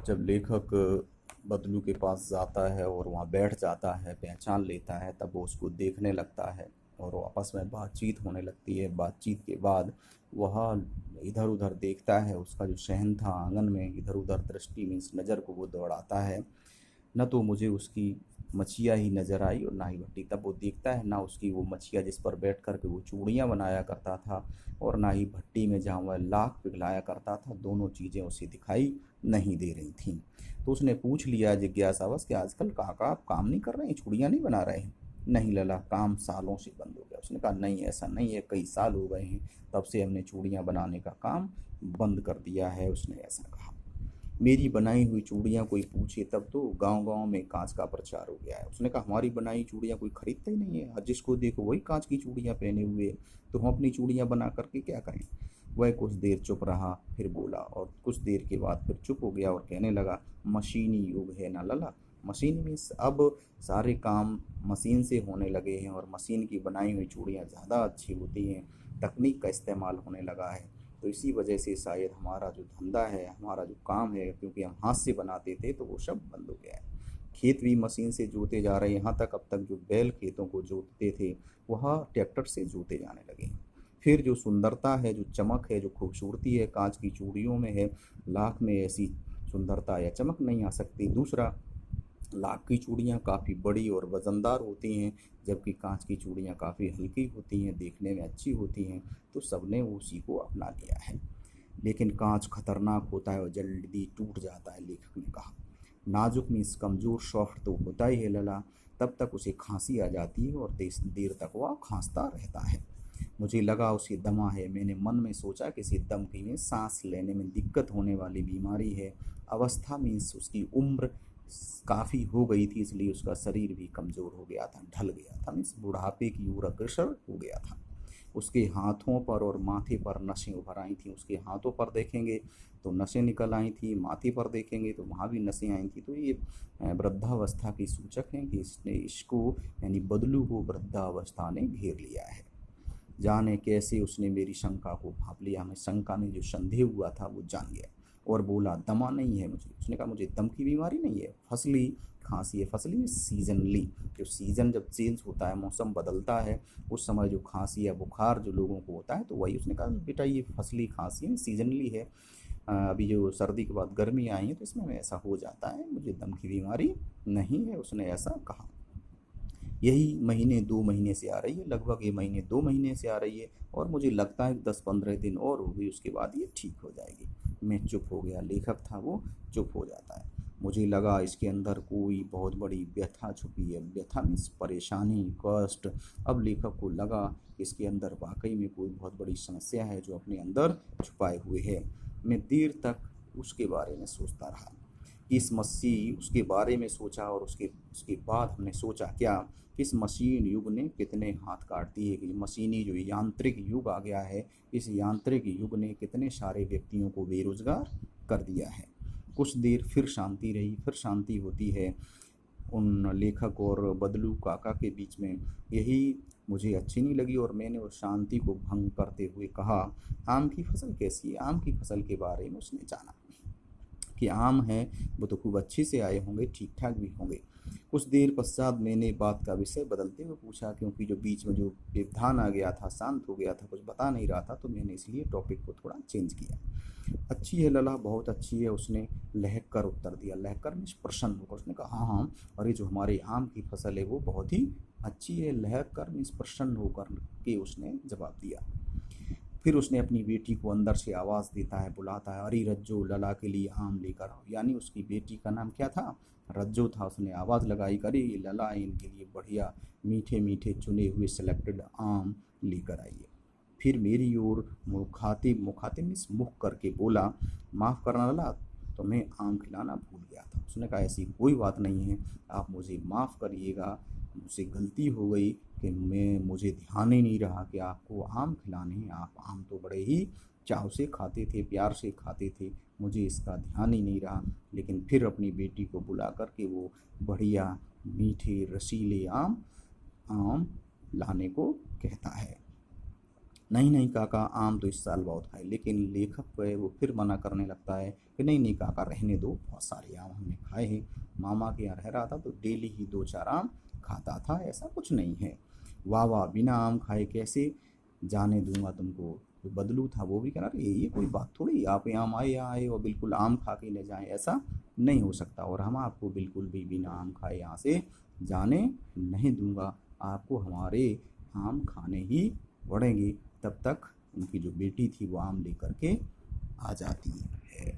जब लेखक बदलू के पास जाता है और वहाँ बैठ जाता है, पहचान लेता है, तब वो उसको देखने लगता है और वो आपस में बातचीत होने लगती है। बातचीत के बाद वह इधर उधर देखता है, उसका जो शहन था आंगन में इधर उधर दृष्टि मीन्स नज़र को वो दौड़ाता है। न तो मुझे उसकी मछिया ही नज़र आई और ना ही भट्टी। तब वो देखता है ना उसकी वो मछिया जिस पर बैठ कर के वो चूड़ियाँ बनाया करता था, और ना ही भट्टी में जहाँ वह लाख पिघलाया करता था। दोनों चीज़ें उसे दिखाई नहीं दे रही थीं। तो उसने पूछ लिया जिज्ञासावश कि आजकल काका आप काम नहीं कर रहे हैं, चूड़ियाँ नहीं बना रहे हैं? नहीं लला, काम सालों से बंद हो गया। उसने कहा नहीं, ऐसा नहीं है, कई साल हो गए हैं तब से हमने चूड़ियाँ बनाने का काम बंद कर दिया है। उसने ऐसा कहा। मेरी बनाई हुई चूड़ियाँ कोई पूछे तब तो गांव-गांव में कांच का प्रचार हो गया है। उसने कहा हमारी बनाई चूड़ियाँ कोई खरीदता ही नहीं है, जिसको देखो वही कांच की चूड़ियाँ पहने हुए है, तो हम अपनी चूड़ियाँ बना करके क्या करें? वह कुछ देर चुप रहा, फिर बोला, और कुछ देर के बाद फिर चुप हो गया और कहने लगा, मशीनी युग है ना लला। मशीन मीन्स अब सारे काम मशीन से होने लगे हैं और मशीन की बनाई हुई चूड़ियाँ ज़्यादा अच्छी होती हैं। तकनीक का इस्तेमाल होने लगा है, तो इसी वजह से शायद हमारा जो धंधा है, हमारा जो काम है, क्योंकि हम हाथ से बनाते थे तो वो सब बंद हो गया है। खेत भी मशीन से जोते जा रहे हैं, यहाँ तक अब तक जो बैल खेतों को जोतते थे वह ट्रैक्टर से जोते जाने लगे हैं। फिर जो सुंदरता है, जो चमक है, जो खूबसूरती है कांच की चूड़ियों में है, लाख में ऐसी सुंदरता या चमक नहीं आ सकती। दूसरा, लाख की चूड़ियाँ काफ़ी बड़ी और वज़नदार होती हैं, जबकि कांच की चूड़ियाँ काफ़ी हल्की होती हैं, देखने में अच्छी होती हैं। तो सबने उसी को अपना लिया है। लेकिन कांच खतरनाक होता है और जल्दी टूट जाता है, लेखक ने कहा। नाजुक मीन्स कमज़ोर, सॉफ्ट तो होता ही है लला। तब तक उसे खांसी आ जाती है और देर देर तक वह खांसता रहता है। मुझे लगा उसे दमा है। मैंने मन में सोचा कि इसे दम की में सांस लेने में दिक्कत होने वाली बीमारी है। अवस्था मीन्स उसकी उम्र काफ़ी हो गई थी, इसलिए उसका शरीर भी कमज़ोर हो गया था, ढल गया था, मीन्स बुढ़ापे की ओर अग्रसर हो गया था। उसके हाथों पर और माथे पर नसें उभर आई थीं। उसके हाथों पर देखेंगे तो नसें निकल आई थी, माथे पर देखेंगे तो वहाँ भी नसें आई थी। तो ये वृद्धावस्था की सूचक हैं कि इसने इसको यानी बदलू को वृद्धावस्था ने घेर लिया है। जाने कैसे उसने मेरी शंका को भांप लिया। हमें शंका में जो संदेह हुआ था वो जान गया और बोला, दमा नहीं है मुझे। उसने कहा मुझे दम की बीमारी नहीं है, फसली खांसी है। फसली में सीजनली, जो सीज़न जब चेंज होता है, मौसम बदलता है, उस समय जो खांसी या बुखार जो लोगों को होता है, तो वही। उसने कहा बेटा ये फसली खांसी है, सीजनली है। अभी जो सर्दी के बाद गर्मी आई है तो इसमें ऐसा हो जाता है, मुझे दम की बीमारी नहीं है। उसने ऐसा कहा। यही महीने 2 महीने से आ रही है, लगभग ये महीने 2 महीने से आ रही है, और मुझे लगता है कि 10-15 दिन और होगी, उसके बाद ये ठीक हो जाएगी। मैं चुप हो गया। लेखक था वो चुप हो जाता है। मुझे लगा इसके अंदर कोई बहुत बड़ी व्यथा छुपी है। व्यथा मीन्स परेशानी, कष्ट। अब लेखक को लगा इसके अंदर वाकई में कोई बहुत बड़ी समस्या है जो अपने अंदर छुपाए हुए है। मैं देर तक उसके बारे में सोचता रहा। इस मसीह उसके बारे में सोचा, और उसके उसके बाद हमने सोचा क्या कि इस मशीन युग ने कितने हाथ काट दिए। कि मशीनी जो यांत्रिक युग आ गया है, इस यांत्रिक युग ने कितने सारे व्यक्तियों को बेरोजगार कर दिया है। कुछ देर फिर शांति रही, फिर शांति होती है उन लेखक और बदलू काका के बीच में। यही मुझे अच्छी नहीं लगी और मैंने उस शांति को भंग करते हुए कहा, आम की फसल कैसी है? आम की फसल के बारे में उसने जाना कि आम हैं वो तो खूब अच्छे से आए होंगे, ठीक ठाक भी होंगे। कुछ देर पश्चात मैंने बात का विषय बदलते हुए पूछा, क्योंकि जो बीच में जो व्यवधान आ गया था, शांत हो गया था, कुछ बता नहीं रहा था, तो मैंने इसलिए टॉपिक को थोड़ा चेंज किया। अच्छी है लला, बहुत अच्छी है, उसने लहक कर उत्तर दिया। लहक कर मीन्स प्रसन्न होकर। उसने कहा हाँ हाँ, अरे जो हमारे आम की फसल है वो बहुत ही अच्छी है। लहक कर मीन्स प्रसन्न होकर के उसने जवाब दिया। फिर उसने अपनी बेटी को अंदर से आवाज़ देता है, बुलाता है, अरे रज्जो लला के लिए आम लेकर आओ। यानी उसकी बेटी का नाम क्या था? रज्जो था। उसने आवाज़ लगाई, अरे लला इनके लिए बढ़िया मीठे मीठे चुने हुए सेलेक्टेड आम लेकर आइए। फिर मेरी ओर मुखातिब मुखातिब मीन्स मुख करके बोला, माफ़ करना लला, तो मैं आम खिलाना भूल गया था। उसने कहा ऐसी कोई बात नहीं है, आप मुझे माफ़ करिएगा, मुझसे गलती हो गई कि मुझे ध्यान ही नहीं रहा कि आपको आम खिलाने हैं। आप आम तो बड़े ही चाव से खाते थे, प्यार से खाते थे, मुझे इसका ध्यान ही नहीं रहा। लेकिन फिर अपनी बेटी को बुला कर के वो बढ़िया मीठे रसीले आम आम लाने को कहता है। नहीं नहीं काका, आम तो इस साल बहुत खाए। लेकिन लेखक जो है वो फिर मना करने लगता है कि नहीं नहीं काका, रहने दो, बहुत सारे आम हमने खाए हैं। मामा के यहाँ रह रहा था तो डेली ही दो चार आम खाता था, ऐसा कुछ नहीं है। वाह वाह, बिना आम खाए कैसे जाने दूंगा तुमको। जो बदलू था वो भी कह रहा, ये कोई बात थोड़ी, आप यहाँ आए और बिल्कुल आम खा के ले जाएं, ऐसा नहीं हो सकता। और हम आपको बिल्कुल भी बिना आम खाए यहाँ से जाने नहीं दूंगा, आपको हमारे आम खाने ही पड़ेंगे। तब तक उनकी जो बेटी थी वो आम लेकर के आ जाती है।